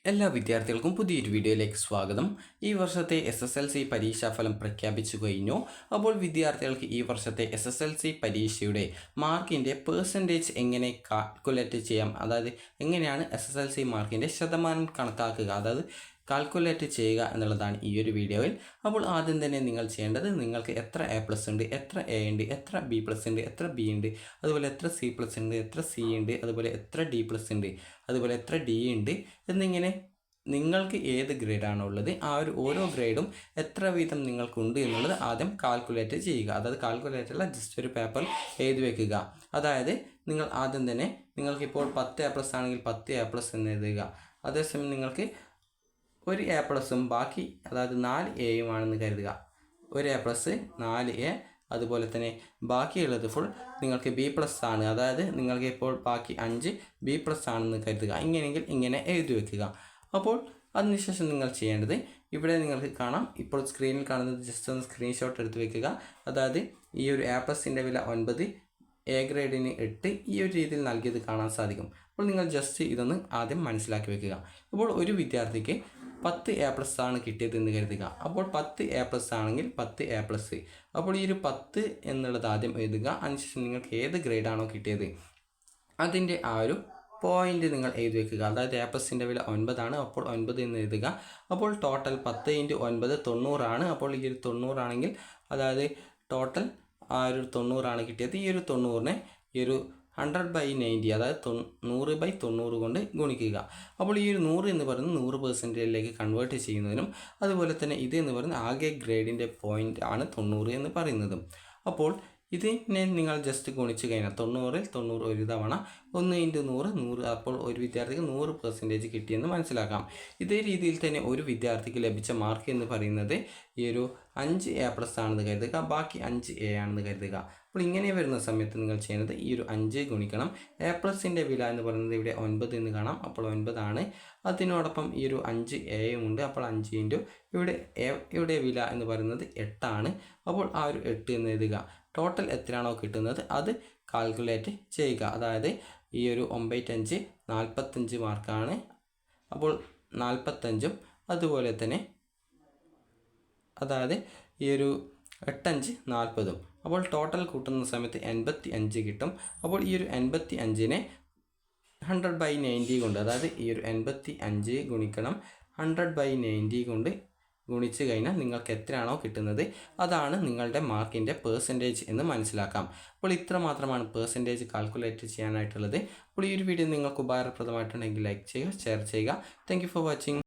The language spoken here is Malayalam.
എല്ലാ വിദ്യാർത്ഥികൾക്കും പുതിയൊരു വീഡിയോയിലേക്ക് സ്വാഗതം. ഈ വർഷത്തെ SSLC പരീക്ഷാഫലം പ്രഖ്യാപിച്ചു കഴിഞ്ഞു. അപ്പോൾ വിദ്യാർത്ഥികൾക്ക് ഈ വർഷത്തെ SSLC പരീക്ഷയുടെ മാർക്കിൻ്റെ പെർസെൻറ്റേജ് എങ്ങനെ കാൽക്കുലേറ്റ് ചെയ്യാം, അതായത് എങ്ങനെയാണ് SSLC മാർക്കിൻ്റെ ശതമാനം കണക്കാക്കുക, അതായത് കാൽക്കുലേറ്റ് ചെയ്യുക എന്നുള്ളതാണ് ഈ ഒരു വീഡിയോയിൽ. അപ്പോൾ ആദ്യം തന്നെ നിങ്ങൾ ചെയ്യേണ്ടത്, നിങ്ങൾക്ക് എത്ര A+ ഉണ്ട്, എത്ര A ഉണ്ട്, എത്ര B+ ഉണ്ട്, എത്ര B ഉണ്ട്, അതുപോലെ എത്ര C+ ഉണ്ട്, എത്ര C ഉണ്ട്, അതുപോലെ എത്ര D+ ഉണ്ട്, അതുപോലെ എത്ര D ഉണ്ട് എന്നിങ്ങനെ നിങ്ങൾക്ക് ഏത് ഗ്രേഡാണോ ഉള്ളത് ആ ഒരു ഓരോ ഗ്രേഡും എത്ര വീതം നിങ്ങൾക്കുണ്ട് എന്നുള്ളത് ആദ്യം കാൽക്കുലേറ്റ് ചെയ്യുക. അതായത് കാൽക്കുലേറ്ററുള്ള ജസ്റ്റ് ഒരു പേപ്പർ എഴുതി വയ്ക്കുക. അതായത് നിങ്ങൾ ആദ്യം തന്നെ നിങ്ങൾക്കിപ്പോൾ 10 A+ ആണെങ്കിൽ 10 A+ എന്ന് എഴുതുക. അതേസമയം നിങ്ങൾക്ക് ഒരു A+ഉം ബാക്കി അതായത് 4 Aയും ആണെന്ന് കരുതുക. ഒരു A+, 4 A, അതുപോലെ തന്നെ ബാക്കിയുള്ളത് ഫുൾ നിങ്ങൾക്ക് B+ ആണ്. അതായത് നിങ്ങൾക്ക് ഇപ്പോൾ ബാക്കി 5 B+ ആണെന്ന് കരുതുക. ഇങ്ങനെയെങ്കിൽ ഇങ്ങനെ എഴുതി വയ്ക്കുക. അപ്പോൾ അതിനുശേഷം നിങ്ങൾ ചെയ്യേണ്ടത്, ഇവിടെ നിങ്ങൾക്ക് കാണാം, ഇപ്പോൾ സ്ക്രീനിൽ കാണുന്നത് ജസ്റ്റ് ഒന്ന് സ്ക്രീൻഷോട്ട് എടുത്ത് വയ്ക്കുക. അതായത് ഈ ഒരു A+ൻ്റെ വില 9, A ഗ്രേഡിന് 8, ഈ ഒരു രീതിയിൽ നൽകിയത് കാണാൻ സാധിക്കും. അപ്പോൾ നിങ്ങൾ ജസ്റ്റ് ഇതൊന്ന് ആദ്യം മനസ്സിലാക്കി വയ്ക്കുക. അപ്പോൾ ഒരു വിദ്യാർത്ഥിക്ക് 10 A+ ആണ് കിട്ടിയതെന്ന് കരുതുക. അപ്പോൾ 10 A+ ആണെങ്കിൽ 10 A+. അപ്പോൾ ഈ ഒരു 10 എന്നുള്ളത് ആദ്യം എഴുതുക. അതിനുശേഷം നിങ്ങൾക്ക് ഏത് ഗ്രേഡാണോ കിട്ടിയത് അതിൻ്റെ ആ ഒരു പോയിൻ്റ് നിങ്ങൾ എഴുതി വയ്ക്കുക. അതായത് A+ൻ്റെ വില 9 ആണ്, അപ്പോൾ 9 എന്ന് എഴുതുക. അപ്പോൾ ടോട്ടൽ 10 × 9 90 ആണ്. അപ്പോൾ ഈ ഒരു 90 ആണെങ്കിൽ, അതായത് ടോട്ടൽ ആ ഒരു 90 ആണ് കിട്ടിയത്. ഈ ഒരു 90നെ ഈ ഒരു 100/90, അതായത് 100/90 കൊണ്ട് ഗുണിക്കുക. അപ്പോൾ ഈ ഒരു 100 എന്ന് പറയുന്നത് 100% കൺവേർട്ട് ചെയ്യുന്നതിനും, അതുപോലെ തന്നെ ഇത് എന്ന് പറയുന്നത് ആകെ ഗ്രേഡിൻ്റെ പോയിൻ്റ് ആണ് 90 എന്ന് പറയുന്നതും. അപ്പോൾ ഇതിനെ നിങ്ങൾ ജസ്റ്റ് ഗുണിച്ച് കഴിഞ്ഞാൽ 90ൽ 90 ഒരു തവണ 1 × 100 100, അപ്പോൾ ഒരു വിദ്യാർത്ഥിക്ക് 100% കിട്ടിയെന്ന് മനസ്സിലാക്കാം. ഇതേ രീതിയിൽ തന്നെ ഒരു വിദ്യാർത്ഥിക്ക് ലഭിച്ച മാർക്ക് എന്ന് പറയുന്നത് ഈ ഒരു 5 A+ ആണെന്ന് കരുതുക, ബാക്കി 5 A ആണെന്ന് കരുതുക. അപ്പോൾ ഇങ്ങനെ വരുന്ന സമയത്ത് നിങ്ങൾ ചെയ്യുന്നത് ഈ ഒരു 5 ഗുണിക്കണം A+ൻ്റെ വില എന്ന് പറയുന്നത് ഇവിടെ 9 എന്ന് കാണാം, അപ്പോൾ 9 ആണ്. അതിനോടൊപ്പം ഈ ഒരു 5 Aയും ഉണ്ട്, അപ്പോൾ 5 × ഇവിടെ വില എന്ന് പറയുന്നത് 8 ആണ്. അപ്പോൾ ആ ഒരു 8 എന്ന് എഴുതുക. ടോട്ടൽ എത്രയാണോ കിട്ടുന്നത് അത് കാൽക്കുലേറ്റ് ചെയ്യുക. അതായത് ഈ ഒരു 9×5 45 മാർക്കാണ്. അപ്പോൾ 45ഉം അതുപോലെ തന്നെ അതായത് ഈ ഒരു 8×5 40ഉം, അപ്പോൾ ടോട്ടൽ കൂട്ടുന്ന സമയത്ത് 85 കിട്ടും. അപ്പോൾ ഈ ഒരു 85നെ 100/90 കൊണ്ട്, അതായത് ഈ ഒരു 85 ഗുണിക്കണം 100/90 കൊണ്ട് ഗുണിച്ച് കഴിഞ്ഞാൽ നിങ്ങൾക്ക് എത്രയാണോ കിട്ടുന്നത് അതാണ് നിങ്ങളുടെ മാർക്കിൻ്റെ പെർസെൻറ്റേജ് എന്ന് മനസ്സിലാക്കാം. അപ്പോൾ ഇത്ര മാത്രമാണ് പെർസെൻറ്റേജ് കാൽക്കുലേറ്റ് ചെയ്യാനായിട്ടുള്ളത്. അപ്പോൾ ഈ ഒരു വീഡിയോ നിങ്ങൾക്ക് ഉപകാരപ്രദമായിട്ടുണ്ടെങ്കിൽ ലൈക്ക് ചെയ്യുക, ഷെയർ ചെയ്യുക. Thank you for watching.